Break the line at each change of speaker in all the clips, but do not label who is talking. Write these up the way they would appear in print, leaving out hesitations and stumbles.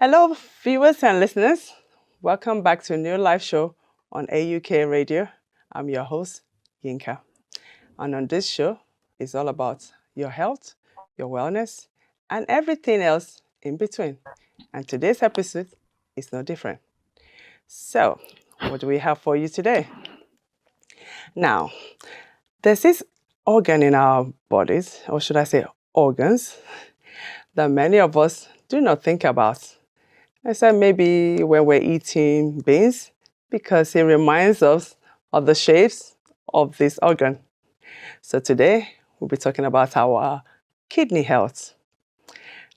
Hello, viewers and listeners. Welcome back to a new live show on AUK Radio. I'm your host, Yinka. And on this show, it's all about your health, your wellness, and everything else in between. And today's episode is no different. So, what do we have for you today? Now, there's this organ in our bodies, or should I say organs, that many of us do not think about. Except maybe when we're eating beans, because it reminds us of the shapes of this organ. So today, we'll be talking about our kidney health.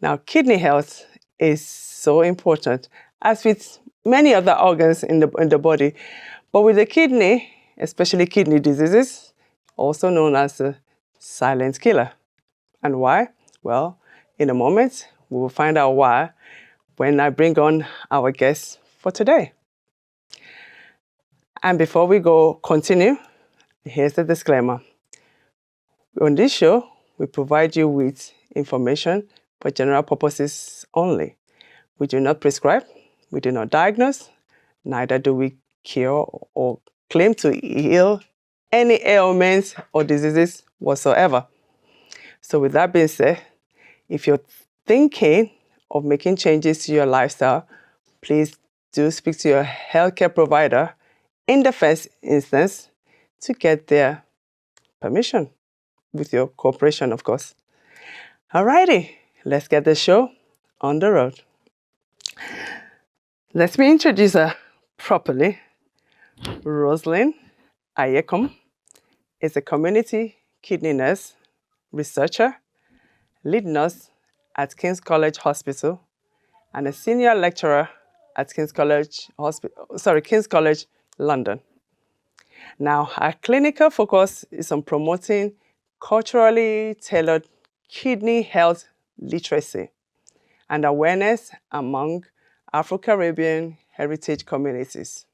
Now, kidney health is so important, as with many other organs in the body. But with the kidney, especially kidney diseases, also known as a silent killer. And why? Well, in a moment, we will find out why when I bring on our guest for today. And before we continue, here's the disclaimer. On this show, we provide you with information for general purposes only. We do not prescribe, we do not diagnose, neither do we cure or claim to heal any ailments or diseases whatsoever. So with that being said, if you're thinking of making changes to your lifestyle, please do speak to your healthcare provider in the first instance to get their permission, with your cooperation, of course. Alrighty, let's get the show on the road. Let me introduce her properly. Roseline Agyekum is a community kidney nurse, researcher, lead nurse at King's College Hospital, and a senior lecturer at King's College London. Now, our clinical focus is on promoting culturally tailored kidney health literacy and awareness among Afro-Caribbean heritage communities.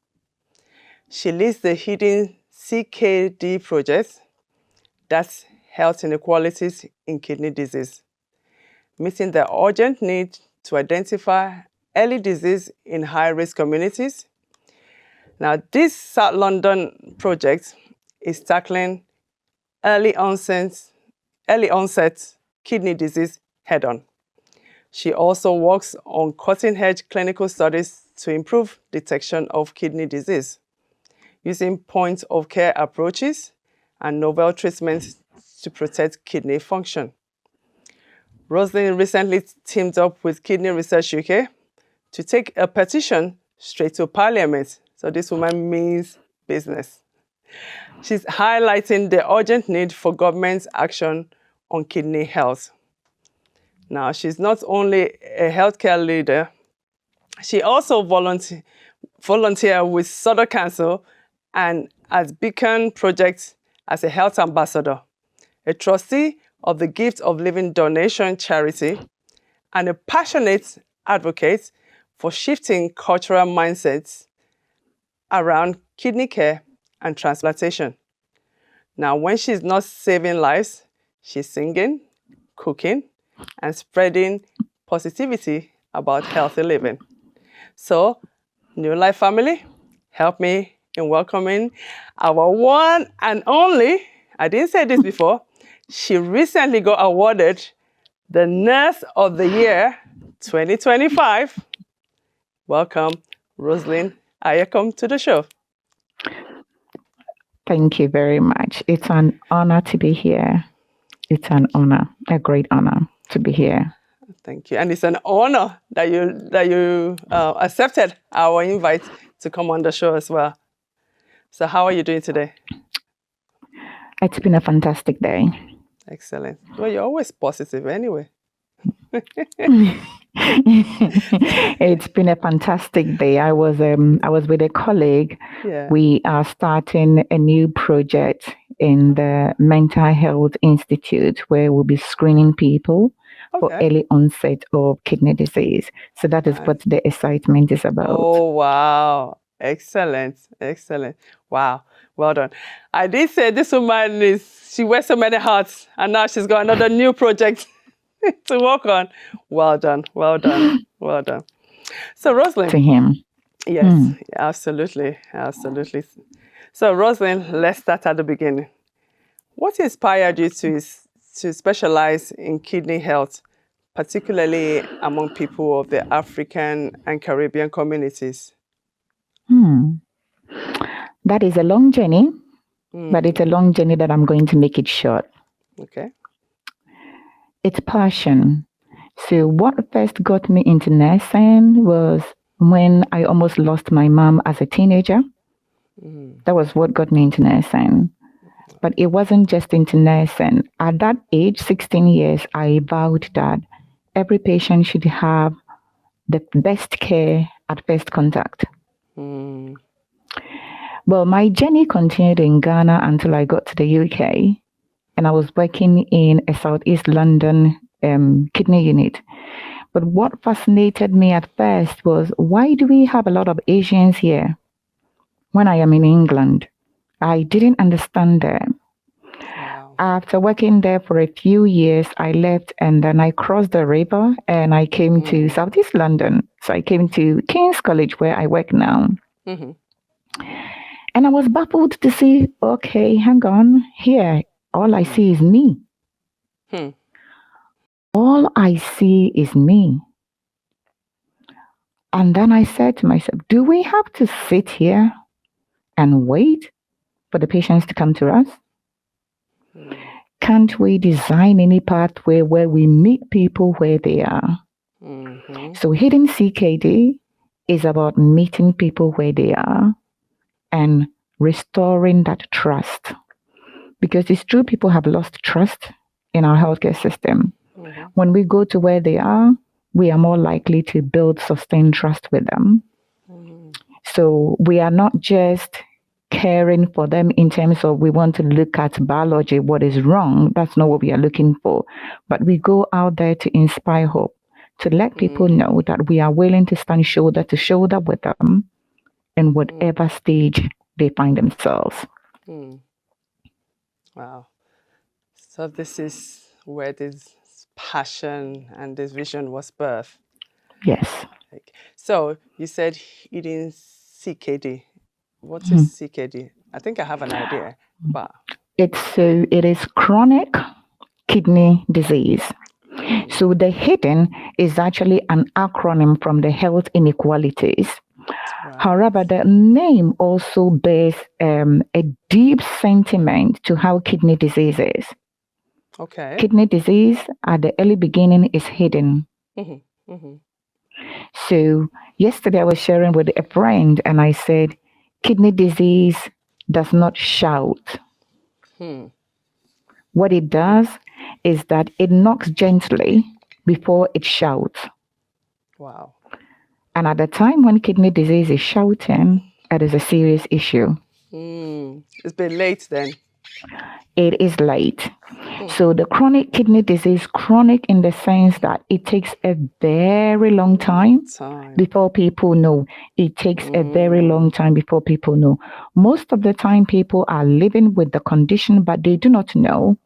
She leads the Hidden CKD project, that's Health Inequalities in Kidney Disease, meeting the urgent need to identify early disease in high-risk communities. Now, this South London project is tackling early onset kidney disease head-on. She also works on cutting-edge clinical studies to improve detection of kidney disease, using point-of-care approaches and novel treatments to protect kidney function. Roseline recently teamed up with Kidney Research UK to take a petition straight to Parliament. So this woman means business. She's highlighting the urgent need for government action on kidney health. Now, she's not only a healthcare leader, she also volunteers with Sutter Council and as Beacon Project as a health ambassador, a trustee of the Gift of Living Donation charity, and a passionate advocate for shifting cultural mindsets around kidney care and transplantation. Now, when she's not saving lives, she's singing, cooking, and spreading positivity about healthy living. So, New Life family, help me in welcoming our one and only, I didn't say this before, she recently got awarded the Nurse of the Year 2025. Welcome, Roseline Agyekum, to the show.
Thank you very much. It's an honor to be here. It's an honor, a great honor to be here.
Thank you. And it's an honor that you accepted our invite to come on the show as well. So how are you doing today?
It's been a fantastic day.
Excellent. Well, you're always positive anyway.
It's been a fantastic day. I was with a colleague.
Yeah.
We are starting a new project in the Mental Health Institute where we'll be screening people for early onset of kidney disease. So that is what the excitement is about.
Oh, wow. Excellent. Excellent. Wow. Well done. I did say this woman she wears so many hats, and now she's got another new project to work on. Well done. Well done. Well done. So, Roseline.
to him.
Yes, absolutely. Absolutely. So, Roseline, let's start at the beginning. What inspired you to specialize in kidney health, particularly among people of the African and Caribbean communities?
That is a long journey, but it's a long journey that I'm going to make it short.
Okay.
It's passion. So, what first got me into nursing was when I almost lost my mom as a teenager. That was what got me into nursing. But it wasn't just into nursing. At that age, 16 years, I vowed that every patient should have the best care at first contact. Well, my journey continued in Ghana until I got to the UK, and I was working in a Southeast London kidney unit. But what fascinated me at first was, why do we have a lot of Asians here when I am in England? I didn't understand them.
Wow.
After working there for a few years, I left and then I crossed the river and I came to Southeast London. So I came to King's College where I work now. And I was baffled to see, okay, hang on, here, all I see is me. All I see is me. And then I said to myself, do we have to sit here and wait for the patients to come to us? Can't we design any pathway where we meet people where they are? So Hidden CKD is about meeting people where they are and restoring that trust. Because it's true, people have lost trust in our healthcare system. When we go to where they are, we are more likely to build sustained trust with them. So we are not just caring for them in terms of we want to look at biology, what is wrong. That's not what we are looking for. But we go out there to inspire hope, to let people know that we are willing to stand shoulder to shoulder with them in whatever stage they find themselves.
Wow. So this is where this passion and this vision was birthed.
Yes.
So you said Hidden CKD. What is CKD? I think I have an idea, but
it is chronic kidney disease. So the hidden is actually an acronym from the health inequalities. However, the name also bears a deep sentiment to how kidney disease is.
Okay.
Kidney disease at the early beginning is hidden. So yesterday I was sharing with a friend and I said, kidney disease does not shout. What it does is that it knocks gently before it shouts.
Wow.
And at the time when kidney disease is shouting, it is a serious issue.
It's been late then.
It is late. So the chronic kidney disease, chronic in the sense that it takes a very long time before people know. It takes a very long time before people know. Most of the time people are living with the condition, but they do not know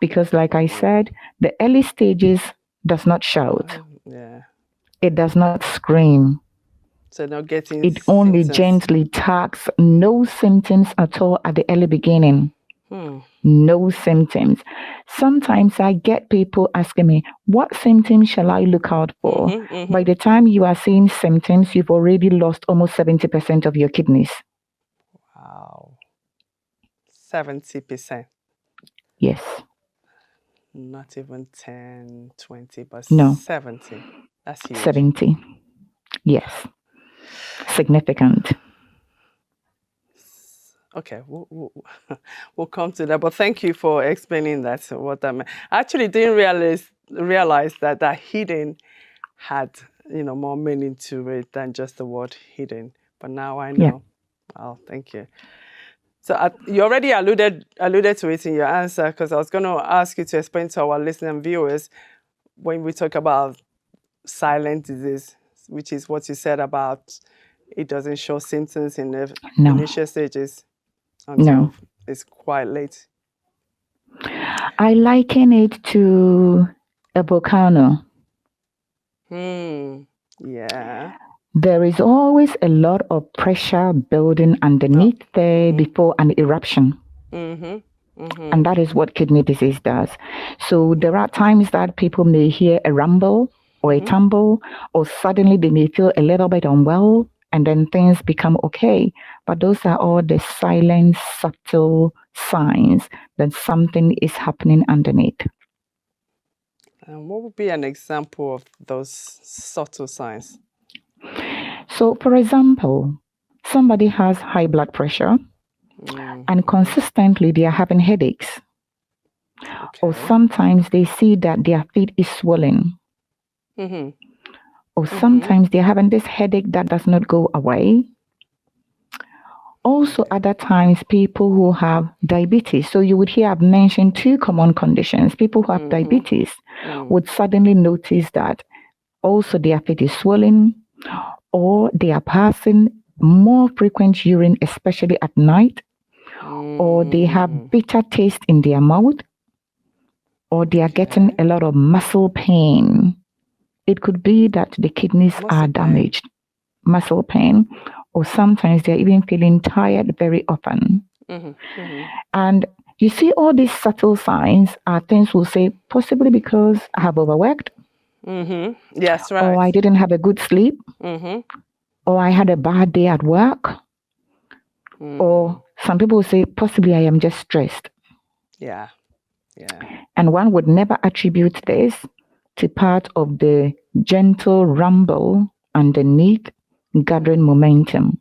because like I said, the early stages does not shout. It does not scream.
So not getting
it only gently tags, no symptoms at all at the early beginning. No symptoms. Sometimes I get people asking me, what symptoms shall I look out for? By the time you are seeing symptoms, you've already lost almost 70% of your kidneys.
Wow. 70%.
Yes.
Not even 10, 20, but
no.
70. That's huge.
70. Yes. Significant.
Okay, we'll come to that. But thank you for explaining that. What I meant. I actually didn't realize that hidden had more meaning to it than just the word hidden. But now I know. Yeah. Wow, thank you. So you already alluded to it in your answer, because I was going to ask you to explain to our listening viewers when we talk about silent disease, which is what you said about it doesn't show symptoms in the initial stages until it's quite late.
I liken it to a volcano.
Yeah.
there is always a lot of pressure building underneath there before an eruption. And that is what kidney disease does. So there are times that people may hear a rumble or a tumble, or suddenly they may feel a little bit unwell, and then things become okay. But those are all the silent, subtle signs that something is happening underneath.
And what would be an example of those subtle signs?
So, for example, somebody has high blood pressure and consistently they are having headaches. Okay. Or sometimes they see that their feet is swollen. Or sometimes they're having this headache that does not go away. Also, other times, people who have diabetes. So you would hear I've mentioned two common conditions. People who have diabetes would suddenly notice that also their feet is swollen, or they are passing more frequent urine, especially at night, or they have bitter taste in their mouth, or they are getting a lot of muscle pain. It could be that the kidneys are damaged, muscle pain, or sometimes they're even feeling tired very often. And you see, all these subtle signs are things we'll say, possibly because I have overworked.
Yes, right.
Or I didn't have a good sleep. Or I had a bad day at work. Or some people will say, possibly I am just stressed.
Yeah.
And one would never attribute this to part of the gentle rumble underneath gathering momentum.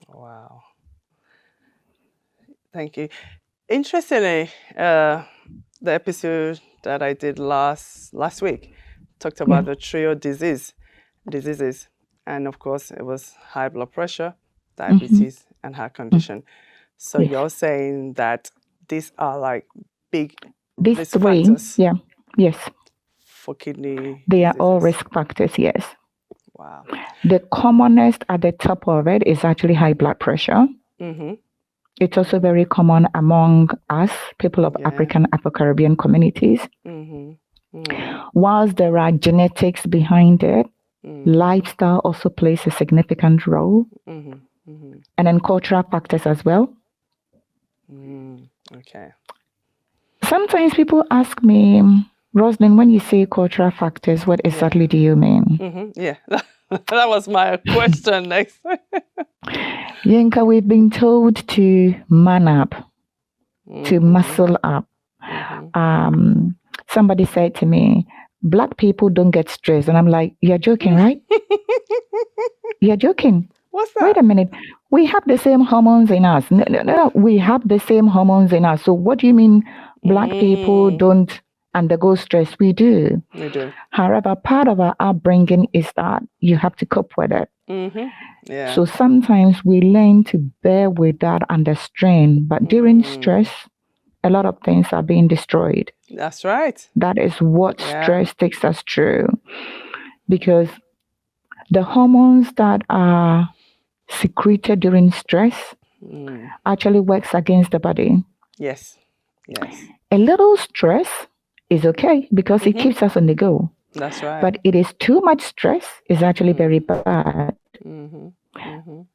Wow. Thank you. Interestingly, the episode that I did last week talked about the trio diseases. And of course, it was high blood pressure, diabetes, and heart condition. So you're saying that these are like big risk factors?
Yeah. Yes.
For kidney
They
diseases.
Are all risk factors, yes.
Wow.
The commonest at the top of it is actually high blood pressure. It's also very common among us, people of African, Afro-Caribbean communities. Whilst there are genetics behind it, lifestyle also plays a significant role. And then cultural factors as well.
Okay.
Sometimes people ask me, Roseline, when you say cultural factors, what exactly do you mean?
Yeah, that was my question next.
Yinka, we've been told to man up, to muscle up. Somebody said to me, Black people don't get stressed. And I'm like, you're joking, right? You're joking.
What's that?
Wait a minute. We have the same hormones in us. No. We have the same hormones in us. So what do you mean Black people don't undergo stress? We do.
We do.
However, part of our upbringing is that you have to cope with it.
Yeah.
So sometimes we learn to bear with that under strain. But during stress, a lot of things are being destroyed.
That's right.
That is what stress takes us through. Because the hormones that are secreted during stress actually works against the body.
Yes.
A little stress is okay because it keeps us on the go.
That's right.
But it is too much stress is actually very bad.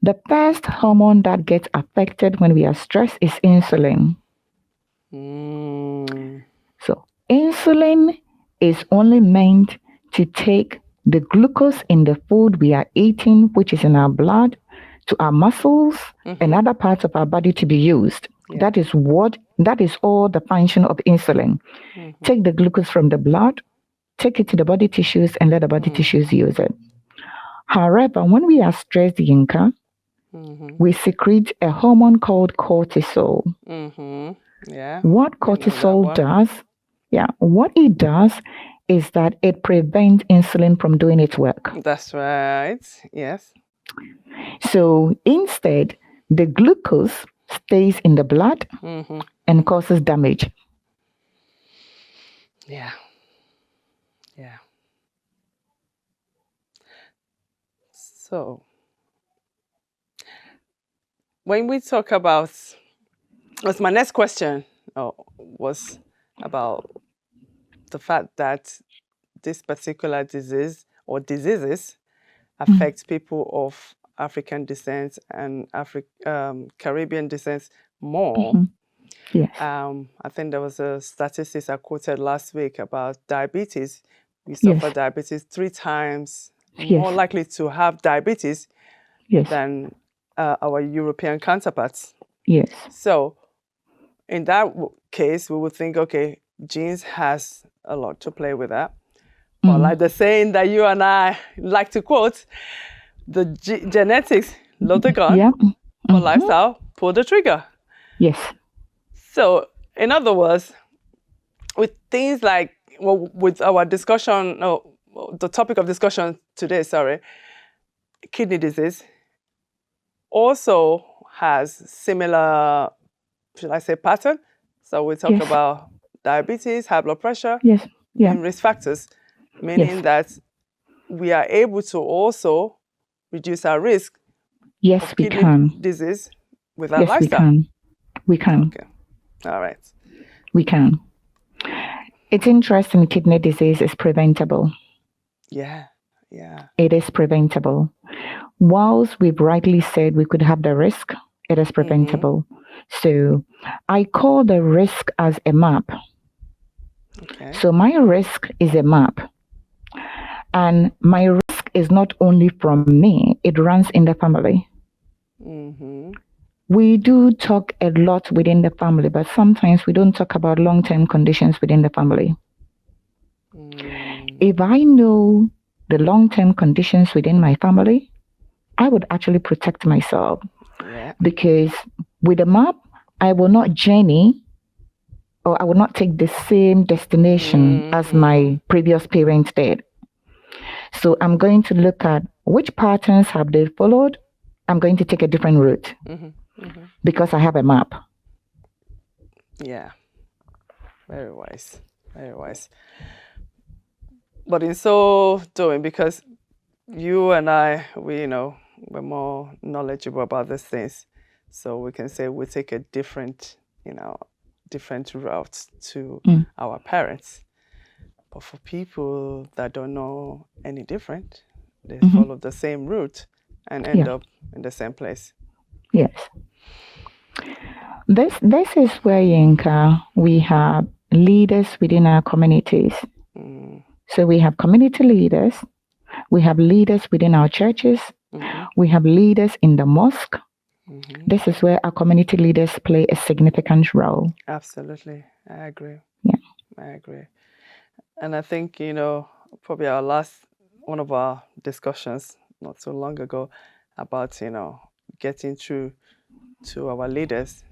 The first hormone that gets affected when we are stressed is insulin. So insulin is only meant to take the glucose in the food we are eating, which is in our blood, to our muscles and other parts of our body to be used. That is all the function of insulin. Take the glucose from the blood, take it to the body tissues, and let the body tissues use it. However, when we are stressed, Yinka, we secrete a hormone called cortisol. What cortisol does, what it does is that it prevents insulin from doing its work.
That's right. Yes.
So instead, the glucose stays in the blood and causes damage.
Yeah. So, when we talk about, my next question was about the fact that this particular disease or diseases affect people of African descent and Caribbean descent more.
Yes.
I think there was a statistics I quoted last week about diabetes. We suffer diabetes 3 times more likely to have diabetes than our European counterparts.
Yes.
So in that case, we would think, okay, genes has a lot to play with that. But like the saying that you and I like to quote, the genetics load the gun, but lifestyle pull the trigger.
Yes.
So in other words, with things like, with our discussion, the topic of discussion today, kidney disease also has similar, should I say, pattern. So we talk about diabetes, high blood pressure, being risk factors, meaning that we are able to also reduce our risk of kidney disease with our lifestyle.
We can.
Okay. All right.
We can. It's interesting, kidney disease is preventable.
Yeah.
It is preventable. Whilst we've rightly said we could have the risk, it is preventable. So I call the risk as a map.
Okay.
So my risk is a map. And my risk is not only from me, it runs in the family. We do talk a lot within the family, but sometimes we don't talk about long-term conditions within the family. If I know the long-term conditions within my family, I would actually protect myself. Because with a map, I will not journey, or I will not take the same destination as my previous parents did. So I'm going to look at which patterns have they followed. I'm going to take a different route because I have a map.
Yeah, very wise, very wise. But in so doing, because you and I, we're more knowledgeable about these things, so we can say we take a different route to our parents. But for people that don't know any different, they follow the same route and end up in the same place.
Yes. This is where, Yinka, we have leaders within our communities. So we have community leaders, we have leaders within our churches, we have leaders in the mosque. This is where our community leaders play a significant role.
Absolutely. I agree.
Yeah.
I agree. And I think, probably one of our discussions not so long ago about, getting through to our leaders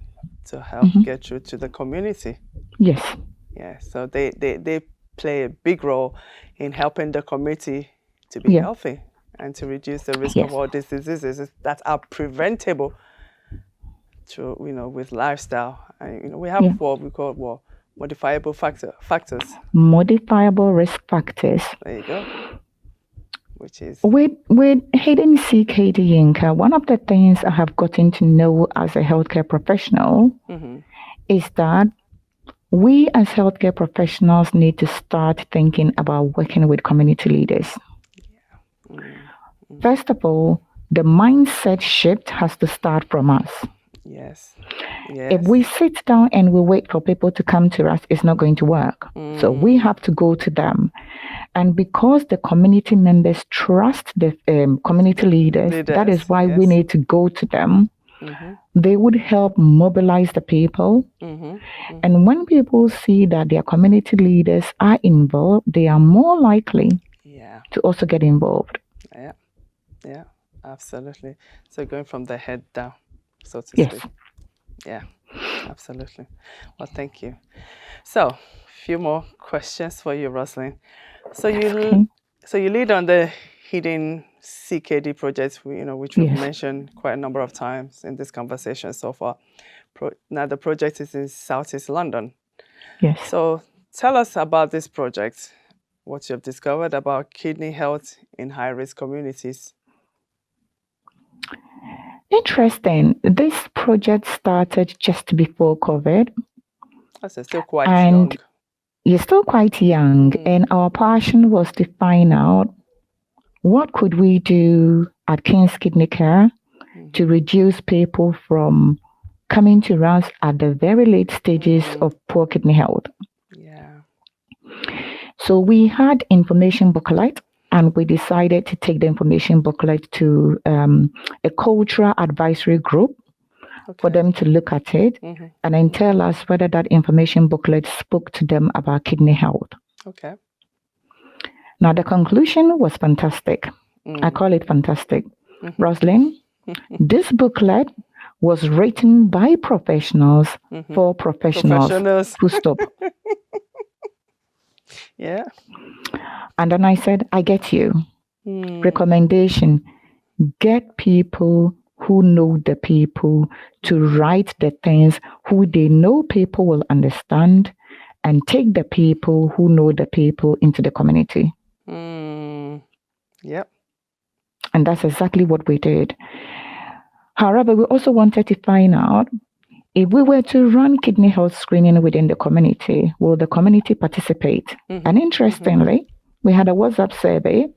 to help get through to the community.
Yes.
Yeah. So they play a big role in helping the community to be healthy and to reduce the risk of all these diseases that are preventable through, with lifestyle. And, we have what we call modifiable factors.
Modifiable risk factors.
There you go. Which is
with hidden CKD, Yinka, one of the things I have gotten to know as a healthcare professional is that we as healthcare professionals need to start thinking about working with community leaders. First of all, the mindset shift has to start from us.
Yes.
If we sit down and we wait for people to come to us, it's not going to work. So we have to go to them. And because the community members trust the community leaders, that is why we need to go to them. They would help mobilize the people. And when people see that their community leaders are involved, they are more likely to also get involved.
Yeah, absolutely. So going from the head down, so to
speak.
Yeah, absolutely. Well, thank you. So, a few more questions for you, Roseline. So you lead on the hidden CKD project, which we've mentioned quite a number of times in this conversation so far. Now the project is in Southeast London.
Yes.
So tell us about this project, what you have discovered about kidney health in high-risk communities.
Interesting. This project started just before COVID.
So still quite young.
You're still quite young, and our passion was to find out what could we do at King's Kidney Care to reduce people from coming to us at the very late stages of poor kidney health?
Yeah.
So we had information booklet, and we decided to take the information booklet to a cultural advisory group for them to look at it and then tell us whether that information booklet spoke to them about kidney health.
Okay.
Now, the conclusion was fantastic. I call it fantastic. Roseline, this booklet was written by professionals for professionals. Full stop.
Yeah.
And then I said, I get you. Recommendation, get people who know the people to write the things who they know people will understand, and take the people who know the people into the community.
Yep.
And that's exactly what we did. However, we also wanted to find out if we were to run kidney health screening within the community, will the community participate? And interestingly, we had a WhatsApp survey,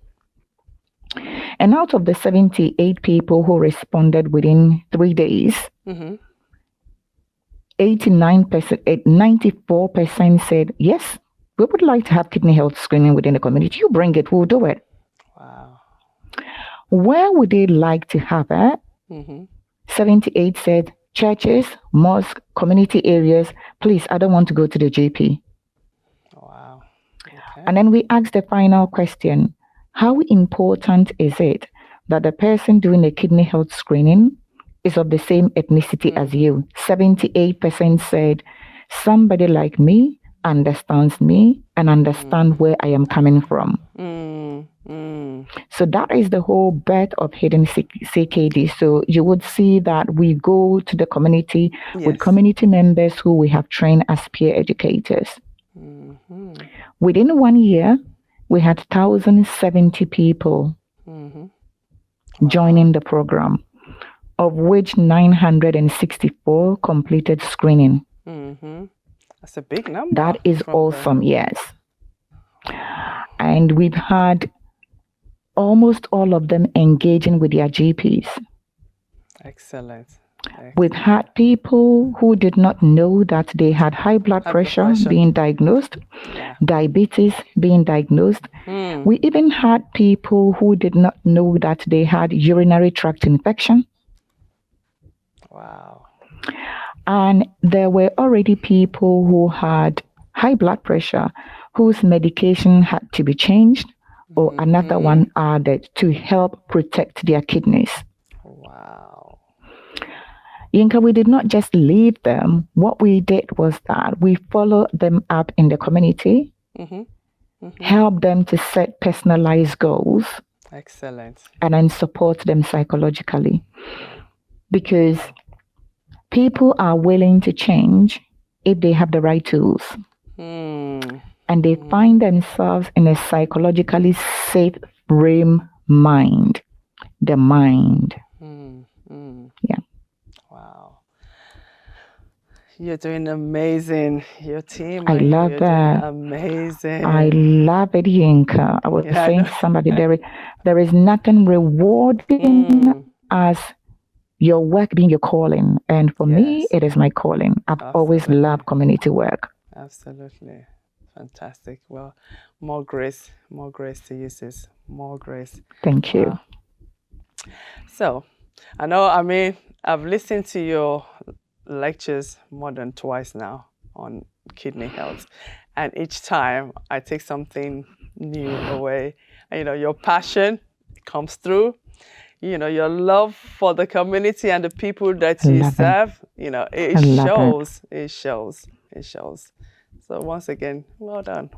and out of the 78 people who responded within 3 days, 94% said, yes, we would like to have kidney health screening within the community. You bring it, we'll do it.
Wow.
Where would they like to have it? 78 said, churches, mosques, community areas. Please, I don't want to go to the GP.
Wow. Okay.
And then we asked the final question, how important is it that the person doing the kidney health screening is of the same ethnicity as you? 78% said, somebody like me understands me and understands where I am coming from. So that is the whole birth of Hidden CKD. So you would see that we go to the community with community members who we have trained as peer educators. Within 1 year, we had 1,070 people joining the program, of which 964 completed screening.
That's a big number.
That is awesome, yes. And we've had almost all of them engaging with their GPs.
Excellent.
We've had people who did not know that they had high blood pressure being diagnosed, diabetes being diagnosed. We even had people who did not know that they had urinary tract infection.
Wow.
And there were already people who had high blood pressure whose medication had to be changed or another one added to help protect their kidneys.
Wow.
Yinka, we did not just leave them. What we did was that we followed them up in the community, help them to set personalized goals.
Excellent.
And then support them psychologically. Because people are willing to change if they have the right tools. And they find themselves in a psychologically safe frame mind. The mind. Yeah.
Wow. You're doing amazing. Your team.
I love that.
Amazing.
I love it, Yinka. I was saying to somebody, there is nothing rewarding as your work being your calling. And for me, it is my calling. I've always loved community work.
Absolutely. Fantastic. Well, more grace to you, sis. More grace.
Thank you.
Wow. So, I've listened to your lectures more than twice now on kidney health. And each time I take something new away. Your passion comes through. Your love for the community and the people that you serve, it shows. So once again, well done.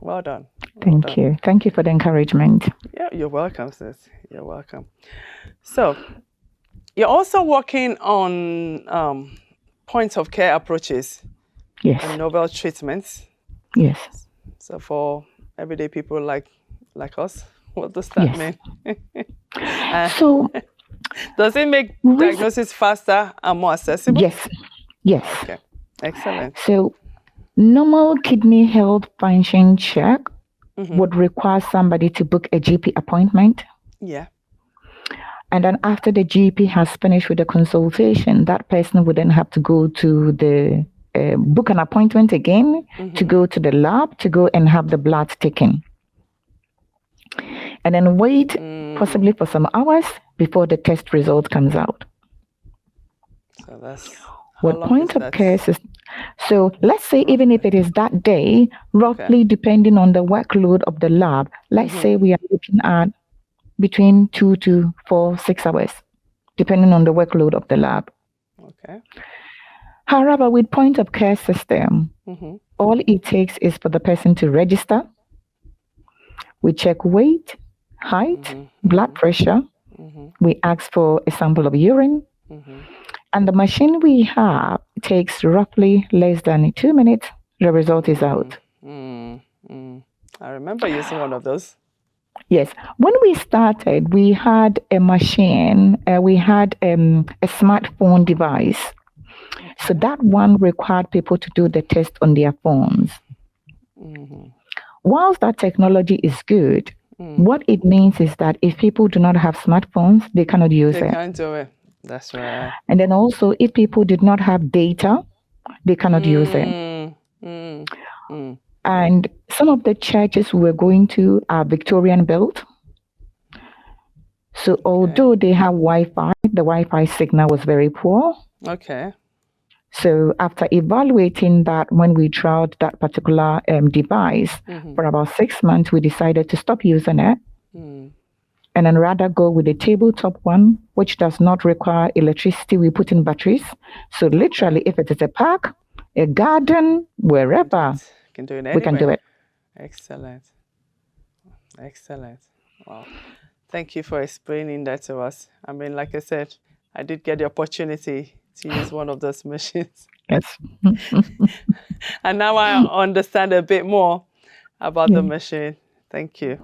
Thank you. Thank you for the encouragement.
Yeah, you're welcome, sis. You're welcome. So you're also working on point of care approaches.
Yes.
And novel treatments.
Yes.
So for everyday people like us, what does that mean?
So
does it make diagnosis faster and more accessible?
Yes.
Okay. Excellent.
So normal kidney health function check would require somebody to book a GP appointment.
Yeah.
And then after the GP has finished with the consultation, that person would then have to go to the book an appointment again to go to the lab to go and have the blood taken. And then wait possibly for some hours before the test result comes out.
So that's
what point of care system. So let's say even if it is that day, roughly depending on the workload of the lab, let's say we are looking at between 2 to 4, 6 hours, depending on the workload of the lab.
Okay.
However, with point of care system, all it takes is for the person to register. We check weight, height, blood pressure. We ask for a sample of urine. And the machine we have takes roughly less than 2 minutes. The result is out.
I remember using one of those.
Yes. When we started, we had a machine, we had a smartphone device. So that one required people to do the test on their phones. Whilst that technology is good, what it means is that if people do not have smartphones, they cannot use it.
They can't do it. That's right.
And then also, if people did not have data, they cannot use it. And some of the churches we were going to are Victorian built. So although they have Wi-Fi, the Wi-Fi signal was very poor.
Okay.
So after evaluating that, when we tried that particular device for about 6 months, we decided to stop using it and then rather go with a tabletop one, which does not require electricity. We put in batteries. So literally, if it is a park, a garden, wherever,
can do it anyway.
We can do it.
Excellent. Excellent. Wow. Thank you for explaining that to us. I mean, like I said, I did get the opportunity to use one of those machines.
Yes.
And now I understand a bit more about the machine. Thank you.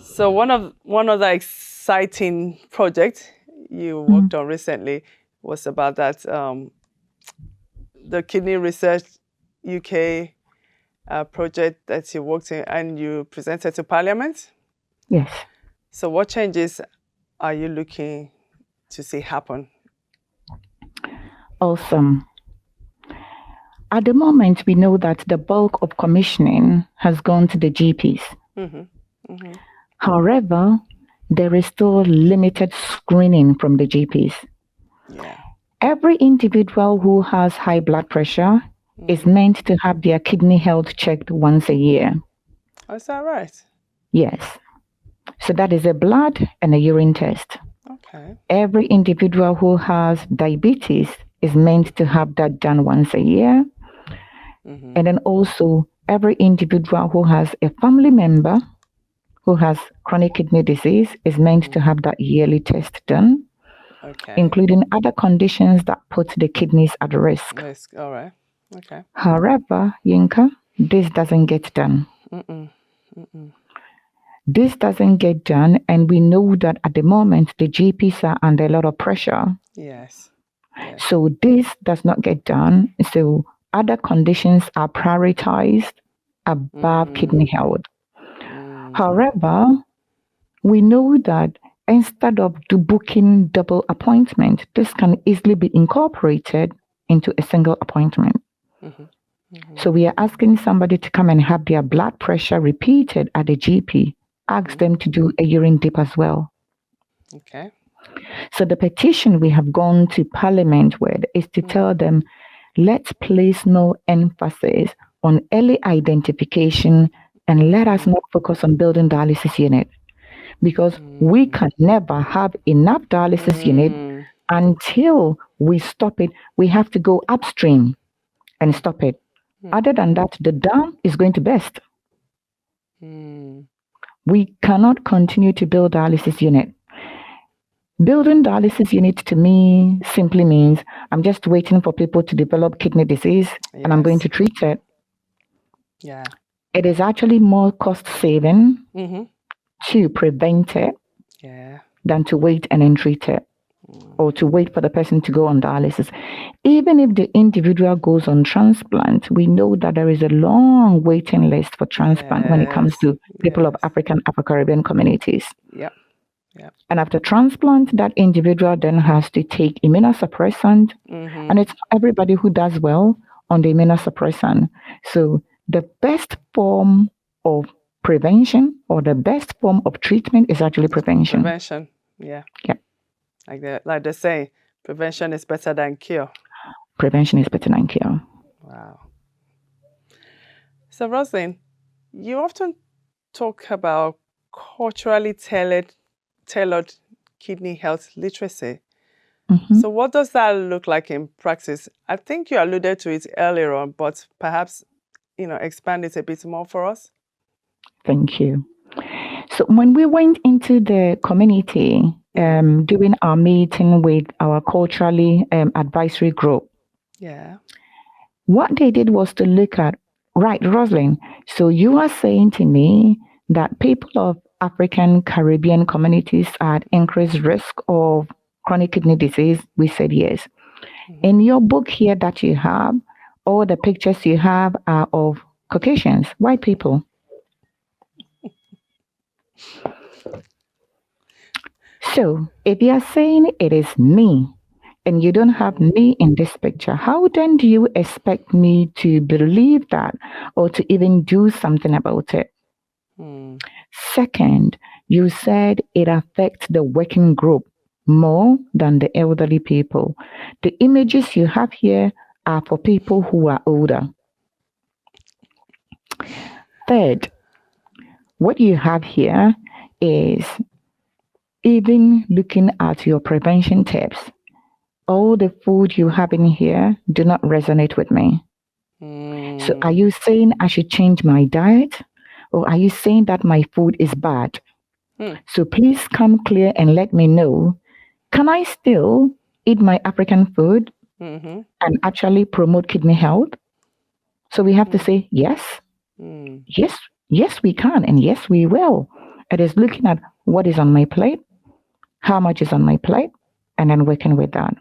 So one of the exciting projects you worked on recently was about that the Kidney Research UK project that you worked in and you presented to Parliament.
Yes.
So what changes are you looking to see happen?
Awesome. At the moment, we know that the bulk of commissioning has gone to the GPs. However, there is still limited screening from the GPs.
Yeah.
Every individual who has high blood pressure is meant to have their kidney health checked once a year.
Oh, is that right?
Yes. So that is a blood and a urine test.
Okay.
Every individual who has diabetes is meant to have that done once a year. And then also every individual who has a family member who has chronic kidney disease is meant to have that yearly test done, including other conditions that put the kidneys at risk.
All right. Okay.
However, Yinka, this doesn't get done. This doesn't get done, and we know that at the moment the GPs are under a lot of pressure.
Yes.
So this does not get done. So other conditions are prioritized above kidney health. However, we know that instead of booking double appointment, this can easily be incorporated into a single appointment. So we are asking somebody to come and have their blood pressure repeated at the GP. Ask them to do a urine dip as well.
Okay.
So the petition we have gone to Parliament with is to tell them, let's place more emphasis on early identification and let us not focus on building dialysis unit, because we can never have enough dialysis unit until we stop it. We have to go upstream and stop it. Other than that, the dam is going to burst. We cannot continue to build dialysis unit. Building dialysis unit to me simply means I'm just waiting for people to develop kidney disease and I'm going to treat it.
Yeah.
It is actually more cost saving to prevent it than to wait and then treat it. or to wait for the person to go on dialysis. Even if the individual goes on transplant, we know that there is a long waiting list for transplant when it comes to people of African, Afro-Caribbean communities.
Yeah. Yeah.
And after transplant, that individual then has to take immunosuppressant. And it's not everybody who does well on the immunosuppressant. So the best form of prevention or the best form of treatment is actually prevention.
Prevention, yeah.
Yeah.
Like they say, prevention is better than cure.
Prevention is better than cure.
Wow. So Roseline, you often talk about culturally tailored kidney health literacy. So what does that look like in practice? I think you alluded to it earlier on, but perhaps, expand it a bit more for us.
Thank you. So when we went into the community doing our meeting with our culturally advisory group, what they did was to look at, right, Roseline, so you are saying to me that people of African Caribbean communities are at increased risk of chronic kidney disease? We said yes. In your book here that you have, all the pictures you have are of Caucasians, white people. So if you are saying it is me and you don't have me in this picture, how then do you expect me to believe that or to even do something about it? Second, you said it affects the working group more than the elderly people. The images you have here are for people who are older. Third, what you have here is even looking at your prevention tips. All the food you have in here do not resonate with me. So are you saying I should change my diet? Or are you saying that my food is bad? So please come clear and let me know. Can I still eat my African food and actually promote kidney health? So we have to say yes. Yes, we can. And yes, we will. It is looking at what is on my plate, how much is on my plate, and then working with that.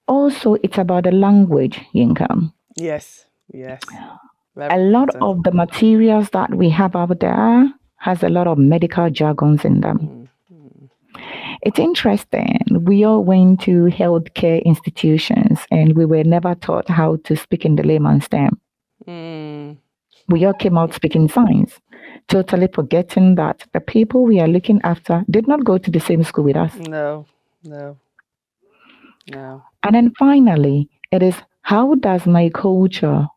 Also, it's about the language, Yinka.
Yes.
A lot of the materials that we have out there has a lot of medical jargons in them. It's interesting. We all went to healthcare institutions and we were never taught how to speak in the layman's term. We all came out speaking science, totally forgetting that the people we are looking after did not go to the same school with us.
No.
And then finally, it is how does my culture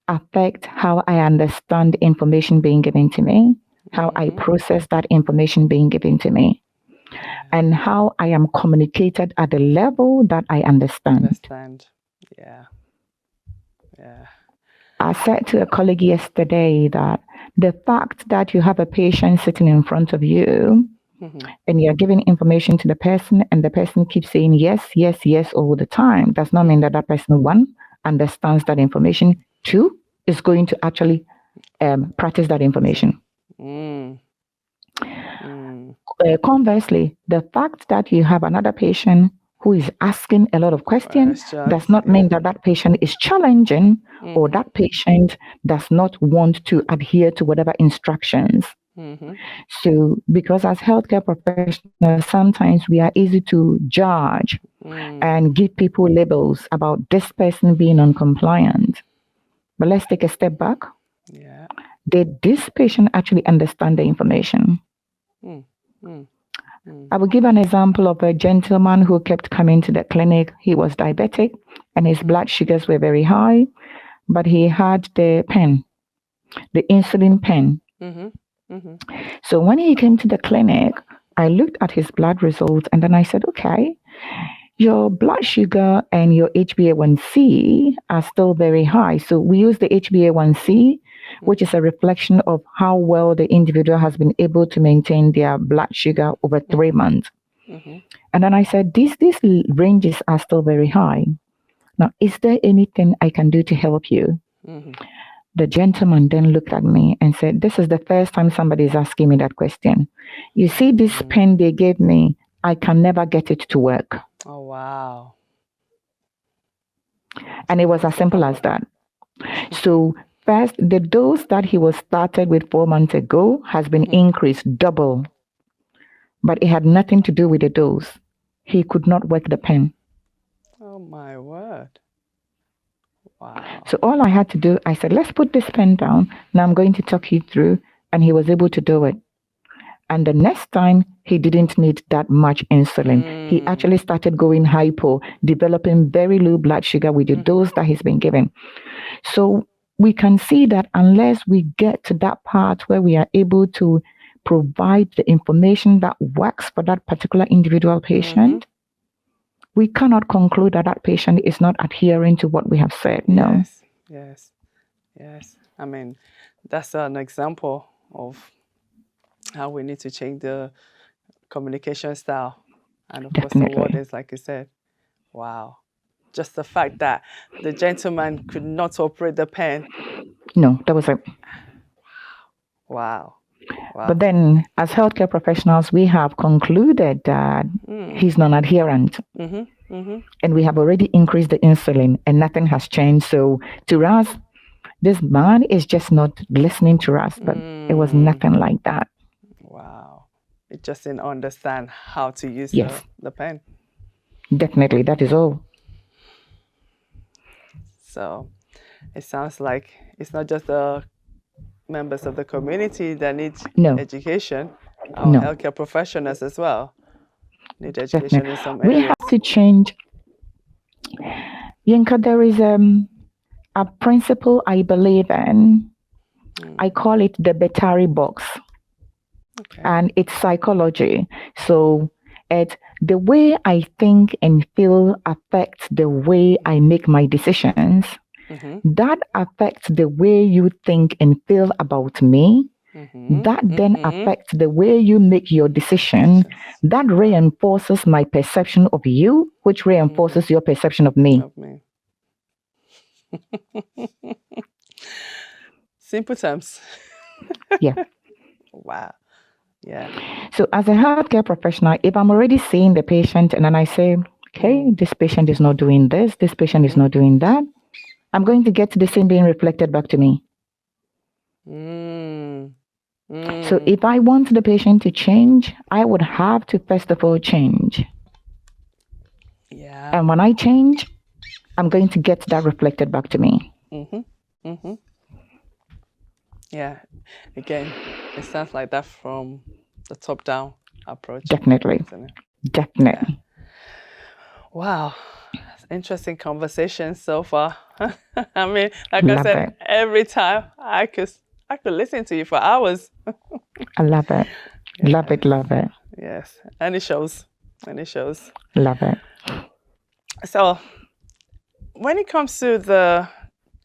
affect how I understand information being given to me, how I process that information being given to me, and how I am communicated at the level that I understand.
Yeah.
I said to a colleague yesterday that the fact that you have a patient sitting in front of you and you're giving information to the person and the person keeps saying yes all the time does not mean that that person, one, understands that information, two, is going to actually practice that information. Conversely, the fact that you have another patient who is asking a lot of questions does not mean that that patient is challenging or that patient does not want to adhere to whatever instructions. So, because as healthcare professionals, sometimes we are easy to judge and give people labels about this person being non-compliant. But let's take a step back. Did this patient actually understand the information? I will give an example of a gentleman who kept coming to the clinic. He was diabetic and his blood sugars were very high, but he had the pen, the insulin pen. So when he came to the clinic, I looked at his blood results and then I said, okay, your blood sugar and your HbA1c are still very high. So we use the HbA1c, which is a reflection of how well the individual has been able to maintain their blood sugar over 3 months. And then I said, these ranges are still very high. Now, is there anything I can do to help you? The gentleman then looked at me and said, this is the first time somebody is asking me that question. You see this pen they gave me, I can never get it to work.
Oh, wow.
And it was as simple as that. So first, the dose that he was started with 4 months ago has been increased double. But it had nothing to do with the dose. He could not work the pen.
Oh, my word. Wow.
So all I had to do, I said, let's put this pen down. Now I'm going to talk you through. And he was able to do it. And the next time, he didn't need that much insulin. He actually started going hypo, developing very low blood sugar with the dose that he's been given. So we can see that unless we get to that part where we are able to provide the information that works for that particular individual patient, we cannot conclude that that patient is not adhering to what we have said. No.
Yes. I mean, that's an example of how we need to change the communication style. And of course, the wordings, like you said. Wow. Just the fact that the gentleman could not operate the pen.
No, that was
Wow.
But then, as healthcare professionals, we have concluded that he's non-adherent. And we have already increased the insulin and nothing has changed. So to us, this man is just not listening to us, but it was nothing like that.
Wow. It just didn't understand how to use the pen.
Definitely, that is all.
So it sounds like it's not just the members of the community that need education, our healthcare professionals as well need education in some areas.
We have to change. Yinka, there is a principle I believe in. I call it the Battery box. And it's psychology. So the way I think and feel affects the way I make my decisions. That affects the way you think and feel about me. That then affects the way you make your decision. That reinforces my perception of you, which reinforces your perception of me.
Simple terms.
Yeah.
Wow. Yeah.
So as a healthcare professional, if I'm already seeing the patient and then I say, okay, this patient is not doing this, this patient is not doing that, I'm going to get the same being reflected back to me. So if I want the patient to change, I would have to first of all change.
Yeah.
And when I change, I'm going to get that reflected back to me.
Yeah. Again, it sounds like that from the top-down approach.
Definitely. Definitely.
Yeah. Wow. Interesting conversation so far. I mean, like I said, every time I could listen to you for hours.
I love it. Love it.
Yes. And it shows.
Love it.
So when it comes to the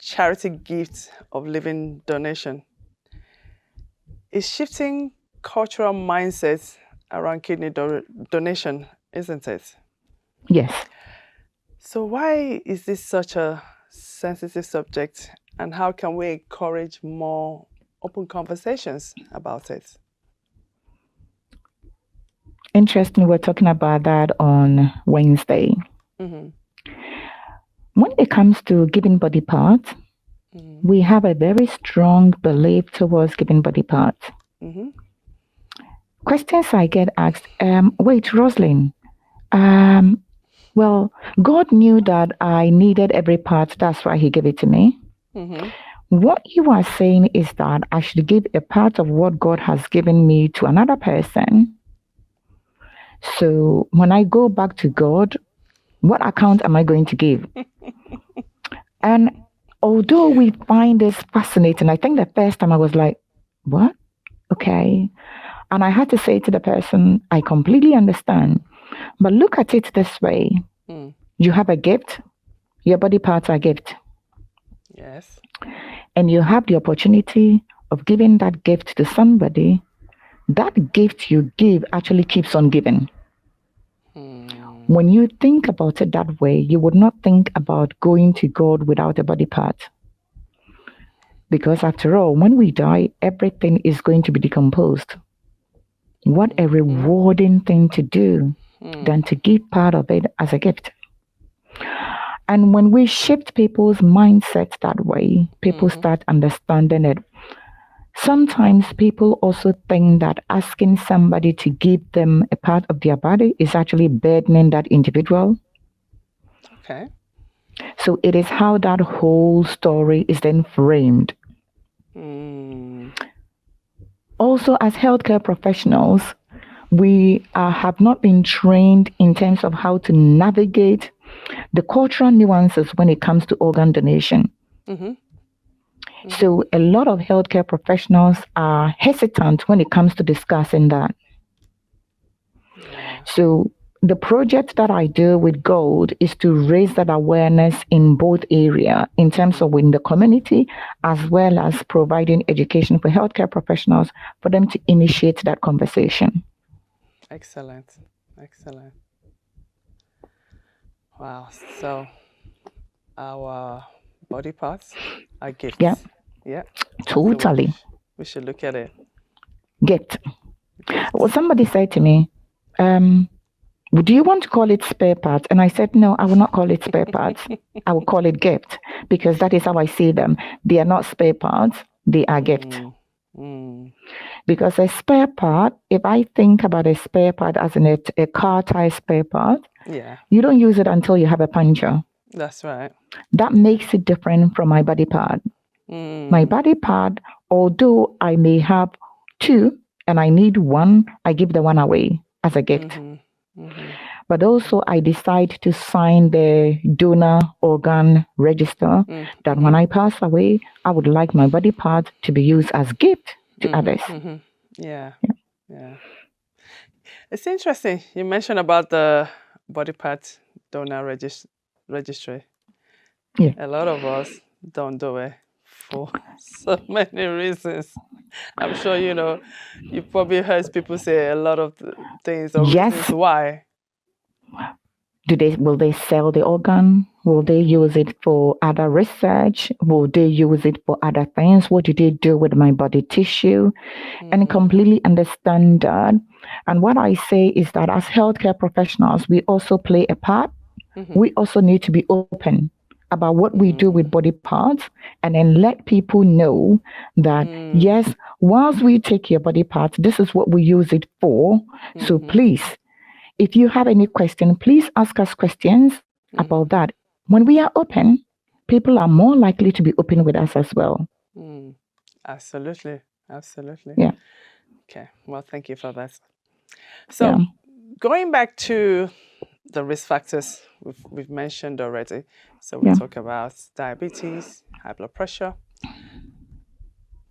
charity gift of living donation, it's shifting cultural mindsets around kidney donation, isn't it?
Yes.
So why is this such a sensitive subject, and how can we encourage more open conversations about it?
Interesting. We're talking about that on Wednesday. When it comes to giving body parts, we have a very strong belief towards giving body parts. Questions I get asked, wait, Roseline, well, God knew that I needed every part, that's why he gave it to me. What you are saying is that I should give a part of what God has given me to another person. So when I go back to God, what account am I going to give? And although we find this fascinating, I think the first time I was like, what? Okay. And I had to say to the person, I completely understand. But look at it this way. You have a gift. Your body parts are a gift.
Yes.
And you have the opportunity of giving that gift to somebody. That gift you give actually keeps on giving. When you think about it that way, you would not think about going to God without a body part. Because after all, when we die, everything is going to be decomposed. What a rewarding thing to do than to give part of it as a gift. And when we shift people's mindsets that way, people start understanding it. Sometimes people also think that asking somebody to give them a part of their body is actually burdening that individual.
Okay.
So it is how that whole story is then framed. Also, as healthcare professionals, we have not been trained in terms of how to navigate the cultural nuances when it comes to organ donation. So a lot of healthcare professionals are hesitant when it comes to discussing that. So the project that I do with Gold is to raise that awareness in both areas, in terms of in the community, as well as providing education for healthcare professionals for them to initiate that conversation.
Excellent. Excellent. Wow. So our body parts are gifts.
Yeah.
Yeah.
Totally.
We should look at it.
Gift. Well, somebody said to me, do you want to call it spare parts? And I said, no, I will not call it spare parts. I will call it gift, because that is how I see them. They are not spare parts, they are gift. Because a spare part, if I think about a spare part as in a car tire spare part, you don't use it until you have a puncture.
That's right.
That makes it different from my body part. My body part, although I may have two and I need one, I give the one away as a gift. But also I decide to sign the donor organ register that when I pass away, I would like my body part to be used as gift to others.
Yeah. It's interesting. You mentioned about the body part donor registry.
Yeah.
A lot of us don't do it for so many reasons. I'm sure you probably heard people say a lot of things or reasons why.
Will they sell the organ? Will they use it for other research? Will they use it for other things? What do they do with my body tissue? And completely understand that. And what I say is that as healthcare professionals, we also play a part. We also need to be open about what we do with body parts, and then let people know that, yes, whilst we take your body parts, this is what we use it for. So please, if you have any question, please ask us questions about that. When we are open, people are more likely to be open with us as well.
Absolutely. Absolutely.
Yeah.
Okay. Well, thank you for that. So going back to the risk factors we've mentioned already. So we talk about diabetes, high blood pressure.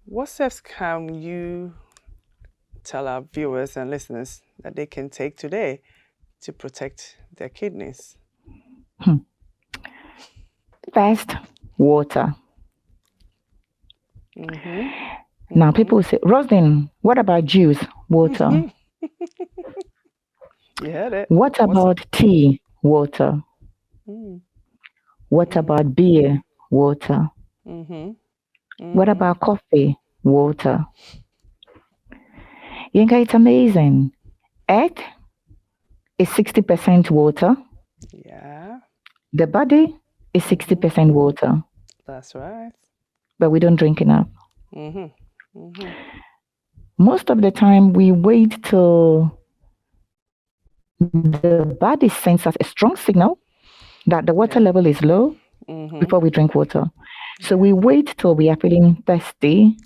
What steps can you tell our viewers and listeners that they can take today to protect their kidneys?
First, water. Now people say, Roseline, what about juice? Water.
You heard it.
What about tea? Water. What about beer? Water. What about coffee? Water. Yinka, it's amazing. Egg is 60% water.
Yeah.
The body is 60% water.
That's right.
But we don't drink enough. Most of the time, we wait till the body sends us a strong signal that the water level is low before we drink water. So we wait till we are feeling thirsty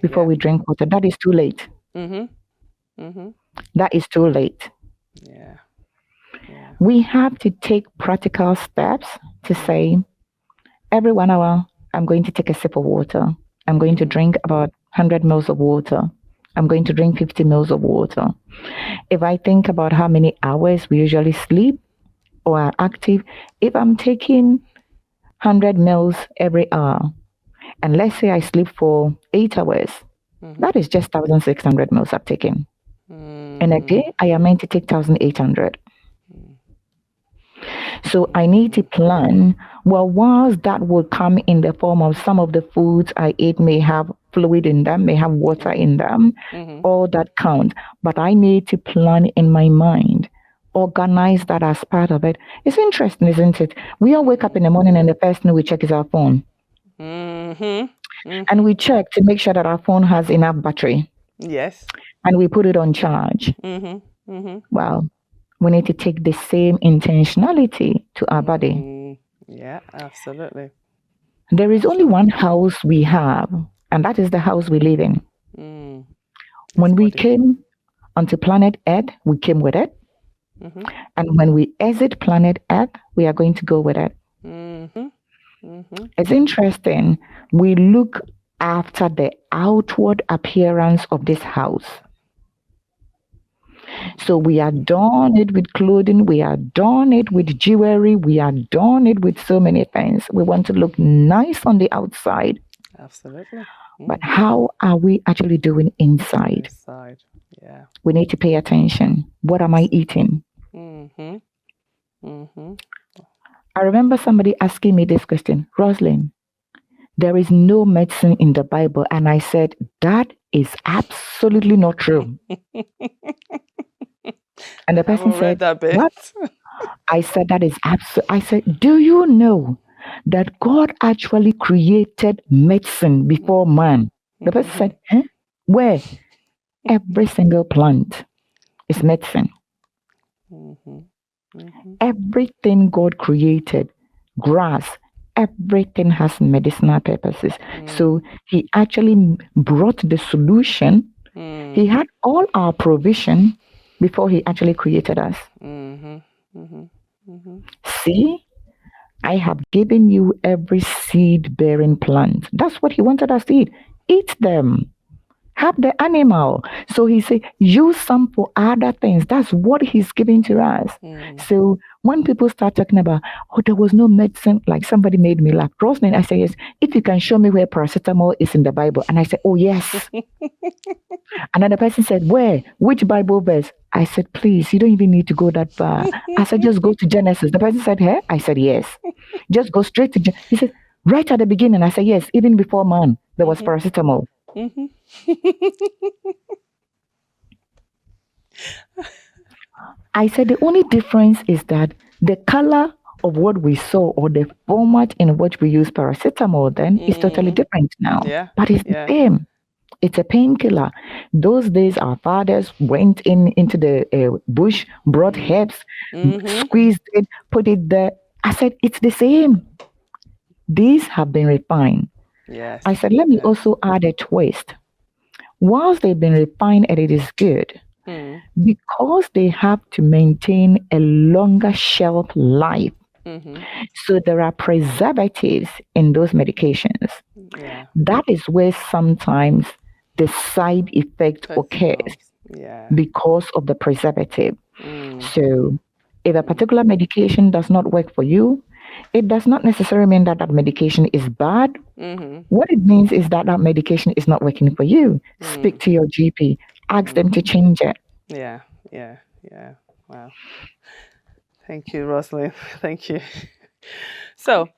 before we drink water. That is too late. That is too late.
Yeah.
We have to take practical steps to say, every 1 hour, I'm going to take a sip of water. I'm going to drink about 100 ml of water. I'm going to drink 50 ml of water. If I think about how many hours we usually sleep or are active, if I'm taking 100 ml every hour, and let's say I sleep for 8 hours, that is just 1,600 ml I've taken. In a day, I am meant to take 1,800. So I need to plan, well, whilst that will come in the form of some of the foods I eat may have fluid in them, may have water in them, all that count. But I need to plan in my mind, organize that as part of it. It's interesting, isn't it? We all wake up in the morning and the first thing we check is our phone. And we check to make sure that our phone has enough battery.
Yes.
And we put it on charge. Well, we need to take the same intentionality to our body.
Yeah, absolutely.
There is only one house we have, and that is the house we live in. When we came onto planet Earth, we came with it. And when we exit planet Earth, we are going to go with it. It's interesting. We look after the outward appearance of this house. So we adorn it with clothing, we adorn it with jewelry, we adorn it with so many things. We want to look nice on the outside.
Absolutely.
But how are we actually doing inside?
Yeah.
We need to pay attention. What am I eating? I remember somebody asking me this question, Roseline, there is no medicine in the Bible. And I said, that is absolutely not true. And the person said, what? I said, that is absolute. I said, do you know that God actually created medicine before man? The person said, huh? Where? Every single plant is medicine. Everything God created, grass, everything has medicinal purposes. So he actually brought the solution. He had all our provision before he actually created us. See, I have given you every seed-bearing plant. That's what he wanted us to eat. Eat them. Have the animal. So he said, use some for other things. That's what he's giving to us. So when people start talking about, oh, there was no medicine, like somebody made me laugh. Roseline, I say, yes, if you can show me where paracetamol is in the Bible. And I said, oh, yes. Another person said, where? Which Bible verse? I said, please, you don't even need to go that far. I said, just go to Genesis. The person said, hey? I said, yes. Just go straight to Genesis. He said, right at the beginning. I said, yes, even before man, there was paracetamol. I said the only difference is that the color of what we saw or the format in which we use paracetamol then is totally different now. But it's the same. It's a painkiller. Those days our fathers went into the bush, brought herbs, squeezed it, put it there. I said it's the same. These have been refined. I said let me also add a twist. Whilst they've been refined and it is good, because they have to maintain a longer shelf life. So there are preservatives in those medications. That is where sometimes the side effect occurs because of the preservative. So if a particular medication does not work for you, it does not necessarily mean that that medication is bad. What it means is that that medication is not working for you. Speak to your GP. Ask them to change it.
Yeah. Wow. Thank you, Roseline. Thank you. So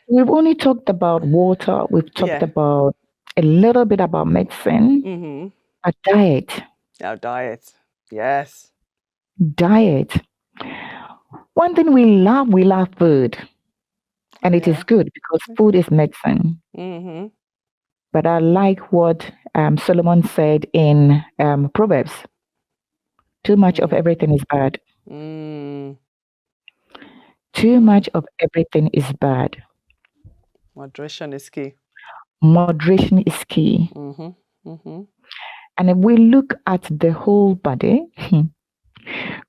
we've only talked about water. We've talked about a little bit about medicine. Our diet.
Our diet. Yes.
Diet. One thing we love food. And it is good because food is medicine. But I like what Solomon said in Proverbs. Too much of everything is bad. Too much of everything is bad.
Moderation is key.
Moderation is key. And if we look at the whole body,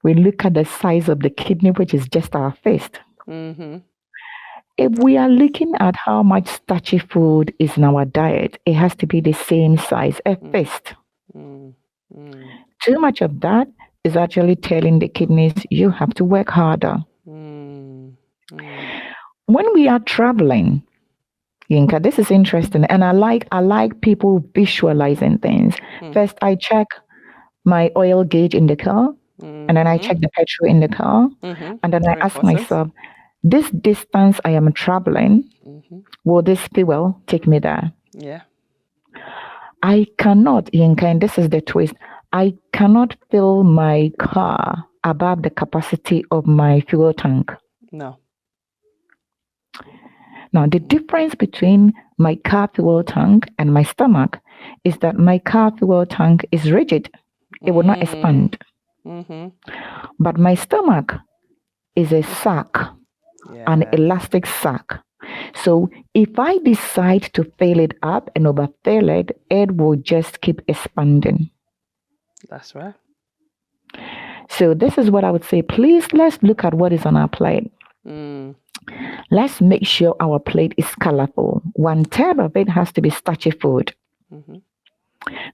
we look at the size of the kidney, which is just our fist. If we are looking at how much starchy food is in our diet, it has to be the same size, a fist. Too much of that is actually telling the kidneys you have to work harder. When we are traveling, Yinka, this is interesting, and I like people visualizing things. First, I check my oil gauge in the car, and then I check the petrol in the car, and then I ask myself, this distance I am traveling, will this fuel take me there? I cannot, Yinka, and this is the twist, I cannot fill my car above the capacity of my fuel tank.
No.
Now, the difference between my car fuel tank and my stomach is that my car fuel tank is rigid. It will not expand. But my stomach is a sack, an elastic sack. So if I decide to fill it up and overfill it, it will just keep expanding.
That's right.
So this is what I would say. Please, let's look at what is on our plate. Let's make sure our plate is colorful. 1/3 of it has to be starchy food.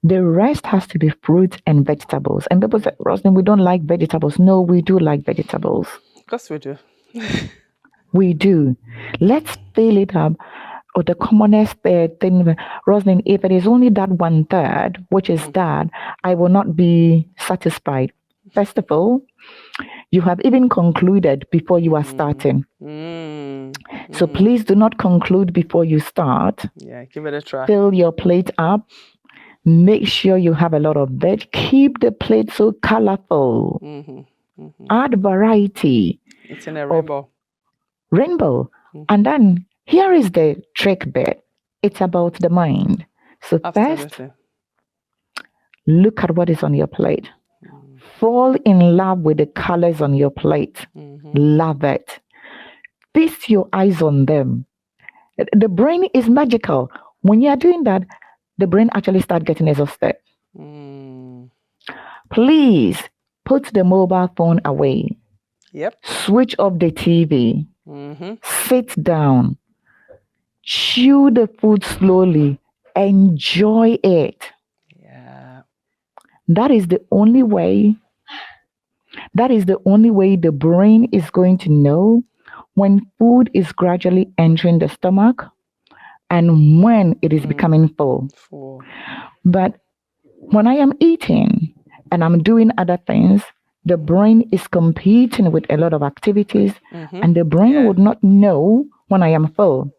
The rest has to be fruits and vegetables. And people say, Roseline, we don't like vegetables. No, we do like vegetables.
Of course we do.
We do. Let's fill it up. Or the commonest thing, Roseline, if it is only that 1/3, which is that, I will not be satisfied. First of all, you have even concluded before you are starting. So please do not conclude before you start.
Yeah, give it a try.
Fill your plate up. Make sure you have a lot of veg. Keep the plate so colorful. Add variety.
It's in a rainbow.
And then here is the trick bit. It's about the mind. So first, look at what is on your plate. Fall in love with the colors on your plate. Love it. Feast your eyes on them. The brain is magical. When you are doing that, the brain actually starts getting exhausted. Please put the mobile phone away. Switch off the TV. Sit down. Chew the food slowly. Enjoy it. That is the only way. That is the only way the brain is going to know when food is gradually entering the stomach and when it is becoming full. But when I am eating and I'm doing other things, the brain is competing with a lot of activities and the brain would not know when I am full.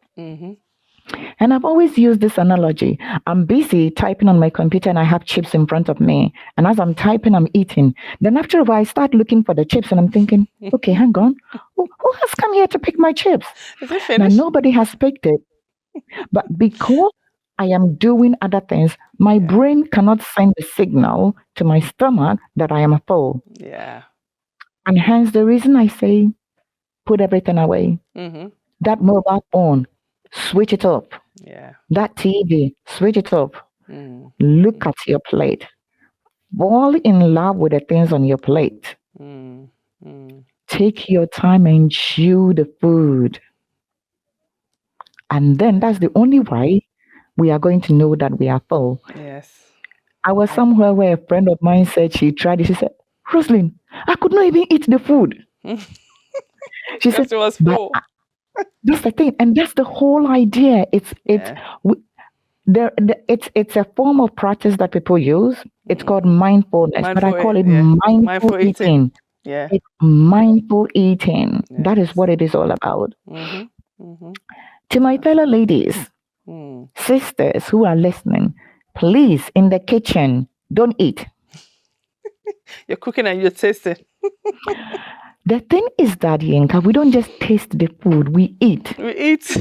And I've always used this analogy. I'm busy typing on my computer and I have chips in front of me. And as I'm typing, I'm eating. Then after a while, I start looking for the chips and I'm thinking, okay, hang on. Who has come here to pick my chips?
Is it finished?
Now, nobody has picked it. But because I am doing other things, my brain cannot send the signal to my stomach that I am full. And hence the reason I say, put everything away. That mobile phone, switch it off. That TV, switch it off. Look at your plate. Fall in love with the things on your plate. Take your time and chew the food. And then that's the only way we are going to know that we are full. I was somewhere where a friend of mine said she tried it. She said, Roseline, I could not even eat the food. She said,
it was full.
That's the thing, and that's the whole idea. It's a form of practice that people use. It's called mindfulness, but I call it mindful eating. It's mindful eating. That is what it is all about. To my fellow ladies, sisters who are listening, please, in the kitchen, don't eat.
You're cooking and you're tasting.
The thing is that, Yinka, we don't just taste the food, we eat.
We eat.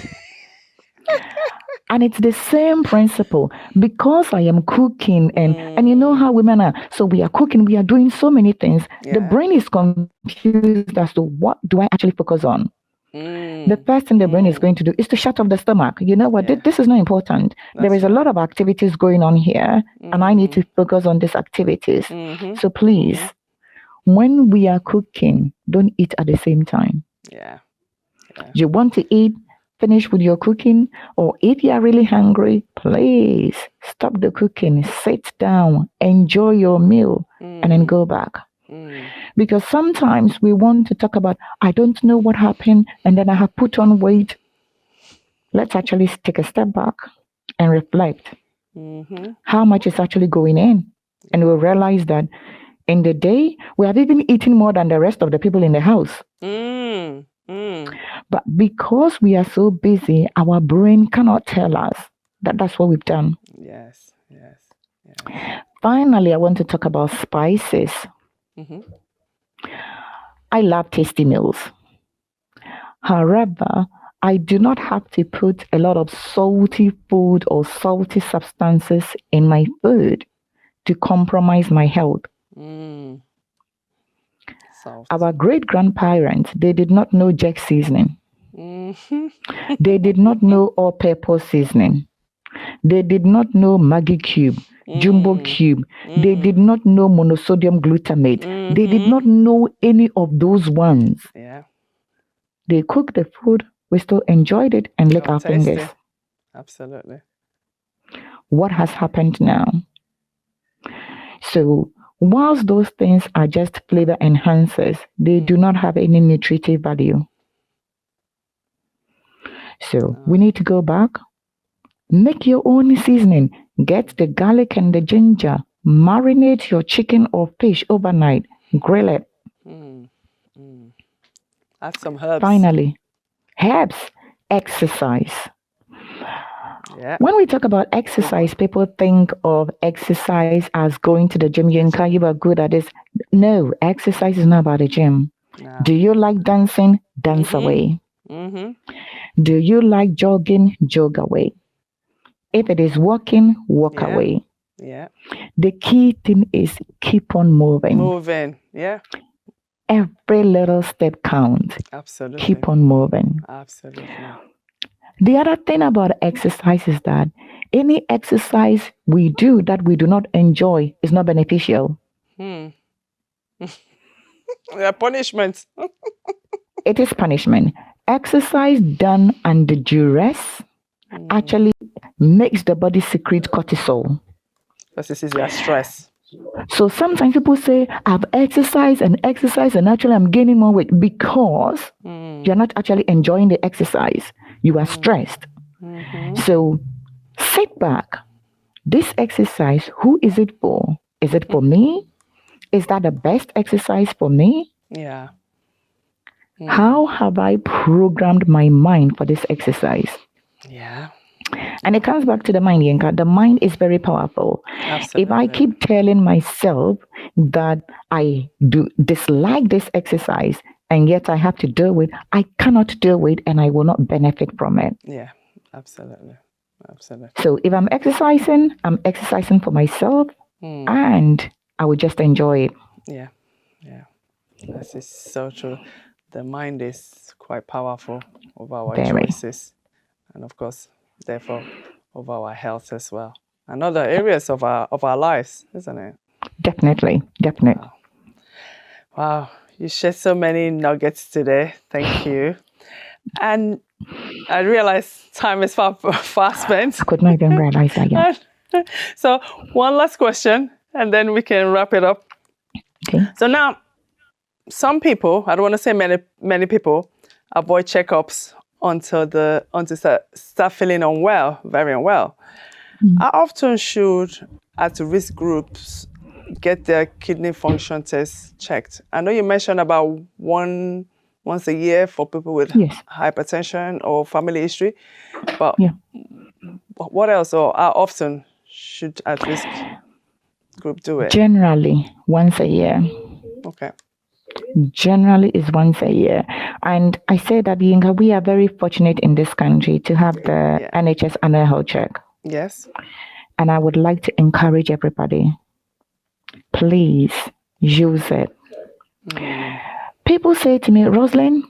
And it's the same principle. Because I am cooking and you know how women are. So we are cooking, we are doing so many things. The brain is confused as to what do I actually focus on. The first thing the brain is going to do is to shut off the stomach. You know what? This is not important. There is a lot of activities going on here and I need to focus on these activities. So please, when we are cooking, don't eat at the same time. You want to eat, finish with your cooking, or if you are really hungry, please stop the cooking, sit down, enjoy your meal, and then go back. Because sometimes we want to talk about, I don't know what happened, and then I have put on weight. Let's actually take a step back and reflect. How much is actually going in? And we'll realize that in the day, we have even eaten more than the rest of the people in the house. But because we are so busy, our brain cannot tell us that that's what we've done. Finally, I want to talk about spices. I love tasty meals. However, I do not have to put a lot of salty food or salty substances in my food to compromise my health. Our great grandparents, they did not know jack seasoning. They did not know all pepper seasoning. They did not know Maggi cube, Jumbo cube. They did not know monosodium glutamate. They did not know any of those ones.
Yeah.
They cooked the food, we still enjoyed it and lick our fingers.
Absolutely.
What has happened now? So, whilst those things are just flavor enhancers, they do not have any nutritive value. So, we need to go back, make your own seasoning, get the garlic and the ginger, marinate your chicken or fish overnight, grill it.
Add some herbs.
Finally, herbs, exercise.
Yeah.
When we talk about exercise, people think of exercise as going to the gym. Yinka, you are good at this. No, exercise is not about the gym. No. Do you like dancing? Dance away. Do you like jogging? Jog away. If it is walking, walk away.
Yeah.
The key thing is keep on moving.
Moving. Yeah.
Every little step counts.
Absolutely.
Keep on moving.
Absolutely.
The other thing about exercise is that any exercise we do that we do not enjoy is not beneficial.
Punishment.
It is punishment. Exercise done under duress actually makes the body secrete cortisol.
Because this is your stress.
So sometimes people say, I've exercised and actually I'm gaining more weight because you're not actually enjoying the exercise. You are stressed. So sit back. This exercise, who is it for? Is it for me? Is that the best exercise for me?
Yeah.
How have I programmed my mind for this exercise?
Yeah.
And it comes back to the mind, Yinka. The mind is very powerful.
Absolutely.
If I keep telling myself that I do dislike this exercise and yet I have to do it, I cannot do it and I will not benefit from it.
Yeah, absolutely. Absolutely.
So if I'm exercising for myself and I will just enjoy it.
Yeah, yeah. This is so true. The mind is quite powerful over our choices. And of course, therefore, over our health as well. And other areas of our lives, isn't it?
Definitely.
Wow. You shared so many nuggets today. Thank you. And I realize time is far spent.
I could not even realize that yet.
So one last question, and then we can wrap it up.
Okay.
So now, some people, I don't want to say many people, avoid checkups until start feeling very unwell. How often should at-risk groups get their kidney function tests checked? I know you mentioned about once a year for people with hypertension or family history, but what else, or how often should at-risk group do it?
Generally, once a year.
Okay.
Generally is once a year. And I say that, Yinka, we are very fortunate in this country to have the NHS annual health check.
Yes.
And I would like to encourage everybody, please use it. People say to me, Roseline,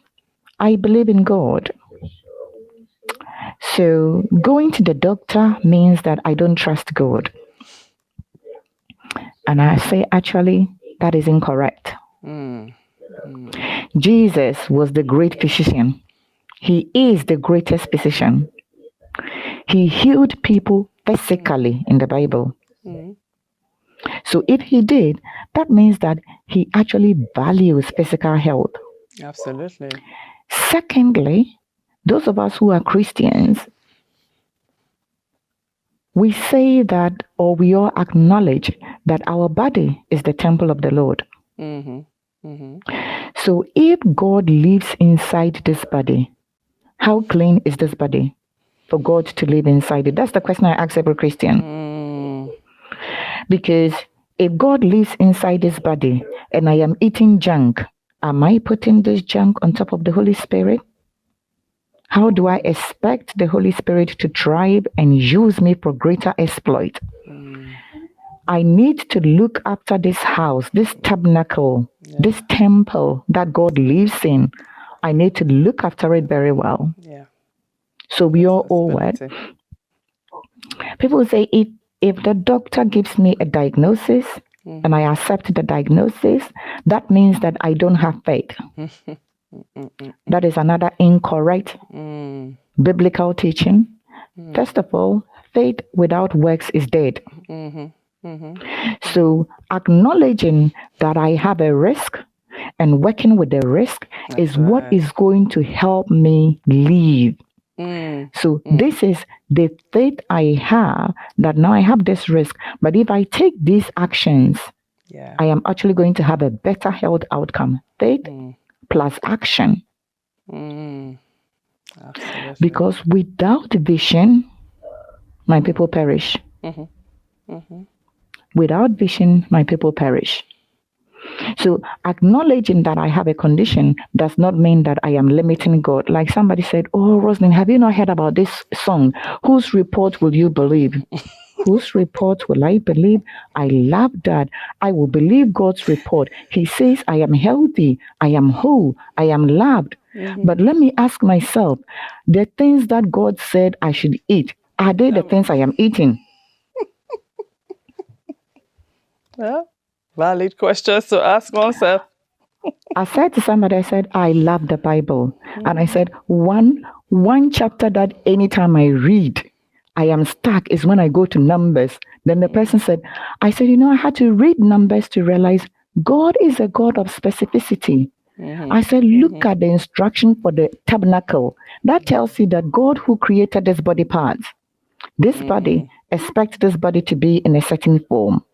I believe in God. So going to the doctor means that I don't trust God. And I say, actually, that is incorrect. Jesus was the great physician. He is the greatest physician. He healed people physically in the Bible. So if he did, that means that he actually values physical health.
Absolutely.
Secondly, those of us who are Christians, we say that, or we all acknowledge that our body is the temple of the Lord. So if God lives inside this body, how clean is this body for God to live inside it? That's the question I ask every Christian. Because If God lives inside this body and I am eating junk, am I putting this junk on top of the Holy Spirit? How do I expect the Holy Spirit to thrive and use me for greater exploit? I need to look after this house, this tabernacle, this temple that God lives in. I need to look after it very well.
Yeah.
So we are all what? People say if the doctor gives me a diagnosis and I accept the diagnosis, that means that I don't have faith. That is another incorrect biblical teaching. First of all, faith without works is dead. So acknowledging that I have a risk and working with the risk is what is going to help me live. So this is the faith I have, that now I have this risk. But if I take these actions, I am actually going to have a better health outcome. Faith plus action. Because without vision, my people perish. Without vision, my people perish. So acknowledging that I have a condition does not mean that I am limiting God. Like somebody said, oh, Roseline, have you not heard about this song? Whose report will you believe? Whose report will I believe? I love that. I will believe God's report. He says, I am healthy. I am whole. I am loved. But let me ask myself, the things that God said I should eat, are they the things I am eating?
Yeah. Valid questions to ask oneself.
I said to somebody, I said, I love the Bible. And I said, one chapter that anytime I read, I am stuck is when I go to Numbers. Then the person said, I said, I had to read Numbers to realize God is a God of specificity. I said, look at the instruction for the tabernacle. That tells you that God who created this body part, this body, expects this body to be in a certain form.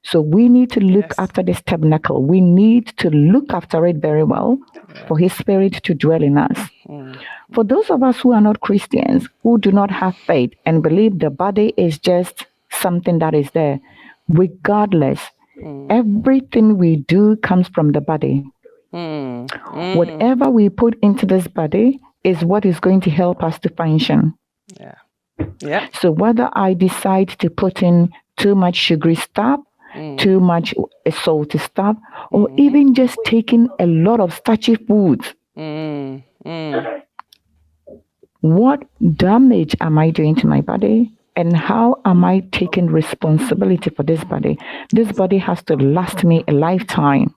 So we need to look after this tabernacle. We need to look after it very well for His Spirit to dwell in us. For those of us who are not Christians, who do not have faith and believe the body is just something that is there, regardless, everything we do comes from the body. Whatever we put into this body is what is going to help us to function. So whether I decide to put in too much sugary stuff, too much salty stuff, or even just taking a lot of starchy foods, what damage am I doing to my body? And how am I taking responsibility for this body? This body has to last me a lifetime.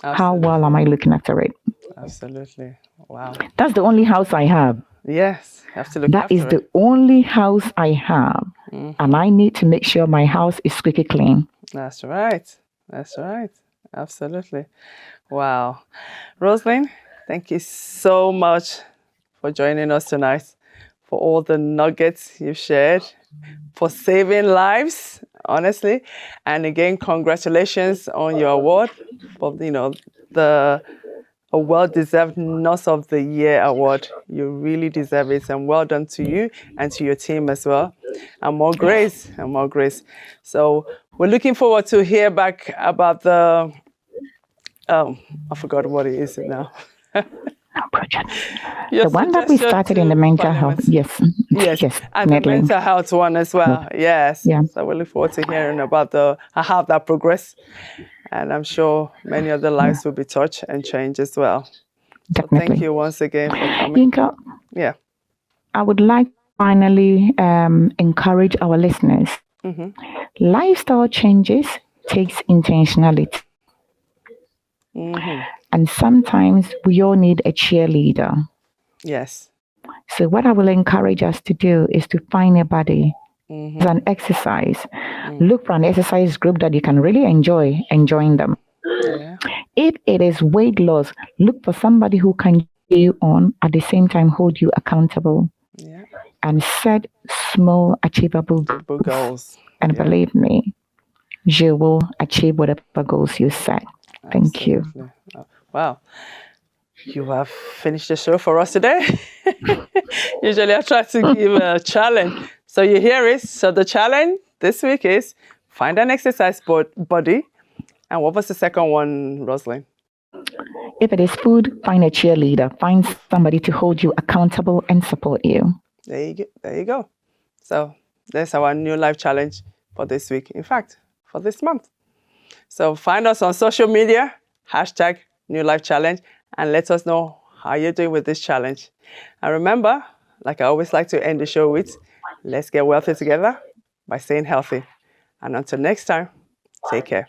How well am I looking after it?
Absolutely. Wow.
That's the only house I have.
Yes, you have to look after
it. That is the only house I have. And I need to make sure my house is squeaky clean.
That's right. That's right. Absolutely. Wow. Roseline, thank you so much for joining us tonight, for all the nuggets you've shared, for saving lives, honestly. And again, congratulations on your award for, a well-deserved Nurse of the Year award. You really deserve it, and well done to you and to your team as well. And more grace, and more grace. So we're looking forward to hear back about the, I forgot what it is now.
Project. The one that we started in the mental health. Yes.
And the mental health one as well. Yes. So we look forward to hearing about how that progressed. And I'm sure many other lives will be touched and changed as well.
Definitely.
So thank you once again for coming.
Yinka, I would like to finally encourage our listeners. Lifestyle changes takes intentionality. And sometimes we all need a cheerleader.
Yes.
So what I will encourage us to do is to find a body. As an exercise. Look for an exercise group that you can really enjoy and join them. If it is weight loss, look for somebody who can cheer you on, at the same time hold you accountable. And set small achievable goals. And believe me, you will achieve whatever goals you set. Thank you.
Wow. You have finished the show for us today. Usually I try to give a challenge. So you hear it. So the challenge this week is Find an exercise buddy. And what was the second one, Roseline?
If it is food, find a cheerleader. Find somebody to hold you accountable and support you.
There you go. So that's our new life challenge for this week. In fact, for this month. So find us on social media, #NewLifeChallenge, and let us know how you're doing with this challenge. And remember, like I always like to end the show with, let's get wealthy together by staying healthy. And until next time, take care.